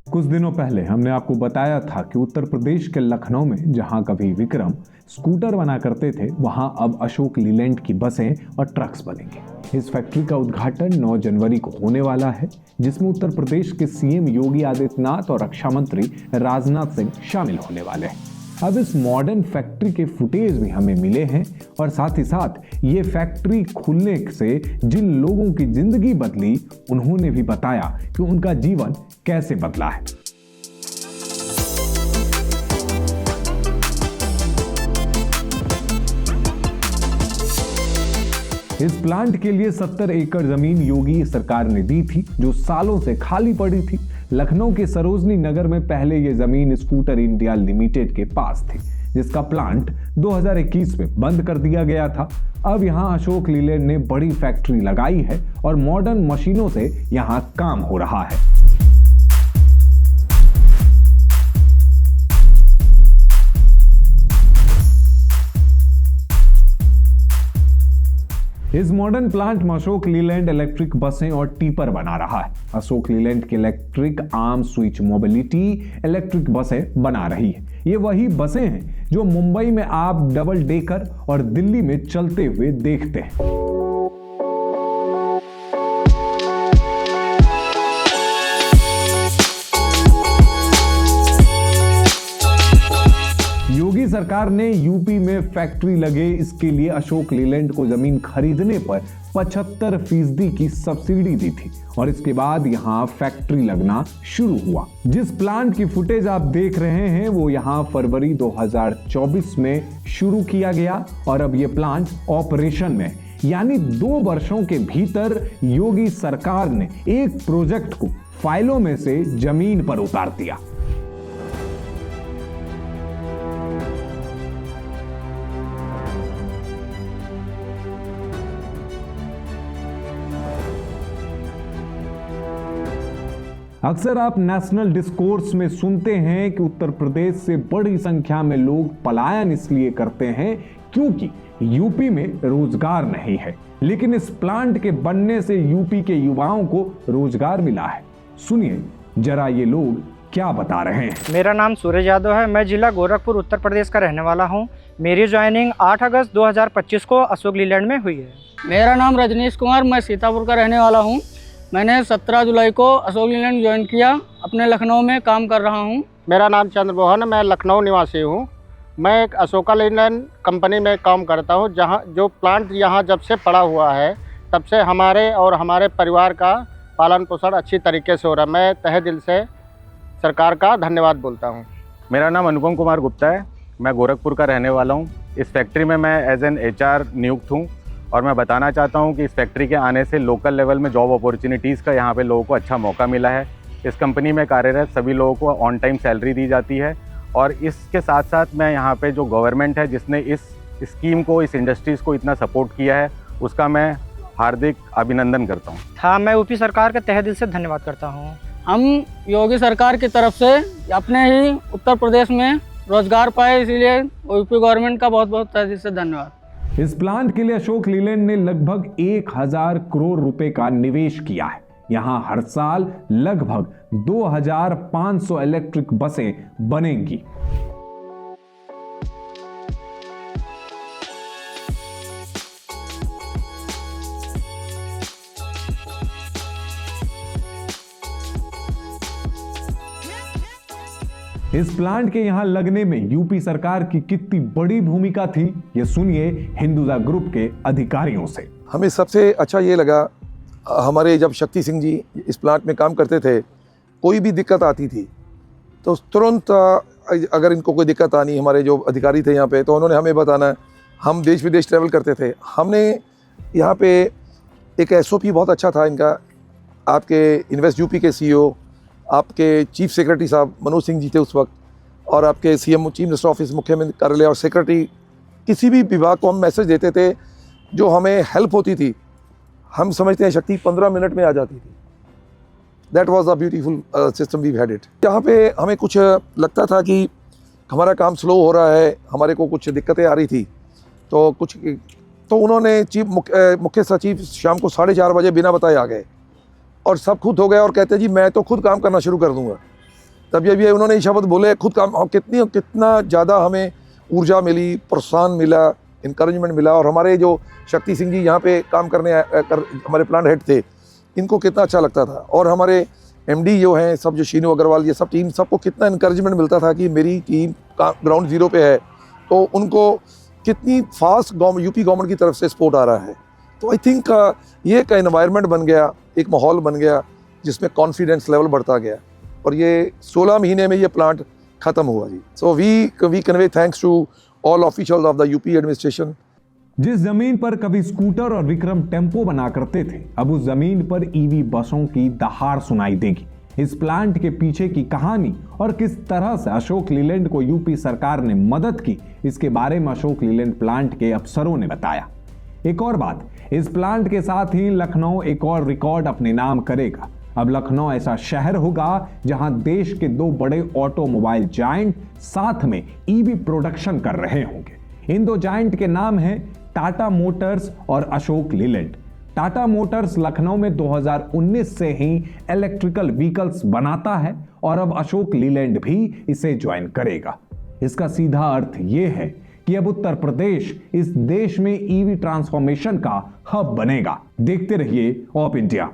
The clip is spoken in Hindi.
कुछ दिनों पहले हमने आपको बताया था कि उत्तर प्रदेश के लखनऊ में जहां कभी विक्रम स्कूटर बना करते थे, वहां अब अशोक लीलैंड की बसें और ट्रक्स बनेंगे। इस फैक्ट्री का उद्घाटन 9 जनवरी को होने वाला है, जिसमें उत्तर प्रदेश के सीएम योगी आदित्यनाथ और रक्षा मंत्री राजनाथ सिंह शामिल होने वाले हैं। अब इस मॉडर्न फैक्ट्री के फुटेज भी हमें मिले हैं और साथ ही साथ ये फैक्ट्री खुलने से जिन लोगों की जिंदगी बदली, उन्होंने भी बताया कि उनका जीवन कैसे बदला है। इस प्लांट के लिए 70 एकड़ जमीन योगी सरकार ने दी थी, जो सालों से खाली पड़ी थी। लखनऊ के सरोजनी नगर में पहले यह जमीन स्कूटर इंडिया लिमिटेड के पास थी, जिसका प्लांट 2021 में बंद कर दिया गया था। अब यहां अशोक लीलैंड ने बड़ी फैक्ट्री लगाई है और मॉडर्न मशीनों से यहां काम हो रहा है। इस मॉडर्न प्लांट में अशोक लीलैंड इलेक्ट्रिक बसें और टिपर बना रहा है। अशोक लीलैंड की electric arm switch mobility electric बसें बना रही है। ये वही बसें हैं जो मुंबई में आप डबल डेकर और दिल्ली में चलते हुए देखते हैं। योगी सरकार ने यूपी में फैक्ट्री लगे, इसके लिए अशोक लीलैंड को जमीन खरीदने पर 75% की सब्सिडी दी थी और इसके बाद यहां फैक्ट्री लगना शुरू हुआ। जिस प्लांट की फुटेज आप देख रहे हैं वो यहां फरवरी 2024 में शुरू किया गया और अब ये प्लांट ऑपरेशन में, यानी 2 वर्षों के भीतर योगी सरकार ने एक प्रोजेक्ट को फाइलों में से जमीन पर उतार दिया। अक्सर आप नेशनल डिस्कोर्स में सुनते हैं कि उत्तर प्रदेश से बड़ी संख्या में लोग पलायन इसलिए करते हैं क्योंकि यूपी में रोजगार नहीं है, लेकिन इस प्लांट के बनने से यूपी के युवाओं को रोजगार मिला है। सुनिए जरा ये लोग क्या बता रहे हैं। मेरा नाम सूरज यादव है। मैं जिला गोरखपुर उत्तर प्रदेश का रहने वाला हूँ। मेरी ज्वाइनिंग 8 अगस्त 2025 को अशोक लीलैंड में हुई है। मेरा नाम रजनीश कुमार, मैं सीतापुर का रहने वाला हूँ। मैंने 17 जुलाई को अशोक लीलैंड ज्वाइन किया, अपने लखनऊ में काम कर रहा हूँ। मेरा नाम चंद्रमोहन, मैं लखनऊ निवासी हूँ। मैं एक अशोका लीलैंड कंपनी में काम करता हूँ, जहाँ जो प्लांट यहाँ जब से पड़ा हुआ है तब से हमारे और हमारे परिवार का पालन पोषण अच्छी तरीके से हो रहा है। मैं तहे दिल से सरकार का धन्यवाद बोलता हूँ। मेरा नाम अनुपम कुमार गुप्ता है, मैं गोरखपुर का रहने वाला हूँ। इस फैक्ट्री में मैं एज एन HR नियुक्त हूँ और मैं बताना चाहता हूं कि इस फैक्ट्री के आने से लोकल लेवल में जॉब अपॉर्चुनिटीज़ का यहाँ पे लोगों को अच्छा मौका मिला है। इस कंपनी में कार्यरत सभी लोगों को ऑन टाइम सैलरी दी जाती है और इसके साथ साथ मैं यहाँ पे जो गवर्नमेंट है जिसने इस स्कीम को, इस इंडस्ट्रीज़ को इतना सपोर्ट किया है, उसका मैं हार्दिक अभिनंदन करता हूँ। हाँ, मैं यूपी सरकार का तहे दिल से धन्यवाद करता हूँ। हम योगी सरकार की तरफ से अपने ही उत्तर प्रदेश में रोजगार पाए, इसीलिए यूपी गवर्नमेंट का बहुत बहुत तहे दिल से धन्यवाद। इस प्लांट के लिए अशोक लीलैंड ने लगभग 1000 करोड़ रुपए का निवेश किया है। यहां हर साल लगभग 2500 इलेक्ट्रिक बसें बनेंगी। इस प्लांट के यहां लगने में यूपी सरकार की कितनी बड़ी भूमिका थी, ये सुनिए हिंदुजा ग्रुप के अधिकारियों से। हमें सबसे अच्छा ये लगा, हमारे जब शक्ति सिंह जी इस प्लांट में काम करते थे, कोई भी दिक्कत आती थी तो तुरंत अगर इनको कोई दिक्कत आनी, हमारे जो अधिकारी थे यहाँ पे, तो उन्होंने हमें बताना। हम देश विदेश ट्रैवल करते थे। हमने यहाँ पे एक SOP बहुत अच्छा था इनका। आपके इन्वेस्ट यूपी के CEO, आपके चीफ सेक्रेटरी साहब मनोज सिंह जी थे उस वक्त, और आपके CM चीफ मिनिस्टर ऑफिस मुख्यमंत्री कार्यालय और सेक्रेटरी, किसी भी विभाग को हम मैसेज देते थे जो हमें हेल्प होती थी। हम समझते हैं शक्ति 15 मिनट में आ जाती थी। That was a beautiful system we had it. यहाँ पे हमें कुछ लगता था कि हमारा काम स्लो हो रहा है, हमारे को कुछ दिक्कतें आ रही थी, तो उन्होंने मुख्य सचिव शाम को 4:30 बजे बिना बताए आ गए और सब खुद हो गए और कहते जी मैं तो खुद काम करना शुरू कर दूंगा। तभी अभी उन्होंने ये शब्द बोले खुद काम कितना ज़्यादा हमें ऊर्जा मिली, प्रोत्साहन मिला, इनकरेजमेंट मिला। और हमारे जो शक्ति सिंह जी यहाँ पे काम करने हमारे प्लांट हेड थे, इनको कितना अच्छा लगता था। और हमारे एमडी जो हैं सब, जो शीनू अग्रवाल, ये सब टीम, सबको कितना इनकरेजमेंट मिलता था कि मेरी टीम ग्राउंड जीरो पे है, तो उनको कितनी फास्ट यूपी गवर्नमेंट की तरफ से सपोर्ट आ रहा है। तो आई थिंक ये एक एनवायरनमेंट बन गया, एक माहौल बन गया जिसमें कॉन्फिडेंस लेवल बढ़ता गया। और ये 16 महीने में ये प्लांट ख़त्म हुआ जी। So we convey thanks to all officials of the UP administration. जिस जमीन पर कभी स्कूटर और विक्रम टेम्पो बना करते थे, अब उस जमीन पर ईवी बसों की दहाड़ सुनाई देगी। इस प्लांट के पीछे की कहानी और किस तरह से अशोक लीलैंड को यूपी सरकार ने मदद की, इसके बारे में अशोक लीलैंड प्लांट के अफसरों ने बताया। एक और बात, इस प्लांट के साथ ही लखनऊ एक और रिकॉर्ड अपने नाम करेगा। अब लखनऊ ऐसा शहर होगा जहां देश के 2 बड़े ऑटोमोबाइल जायंट साथ में ईवी प्रोडक्शन कर रहे होंगे। इन 2 जायंट के नाम हैं टाटा मोटर्स और अशोक लीलैंड। टाटा मोटर्स लखनऊ में 2019 से ही इलेक्ट्रिकल व्हीकल्स बनाता है और अब अशोक लीलैंड भी इसे ज्वाइन करेगा। इसका सीधा अर्थ यह है कि अब उत्तर प्रदेश इस देश में ईवी ट्रांसफॉर्मेशन का हब बनेगा। देखते रहिए ऑप इंडिया।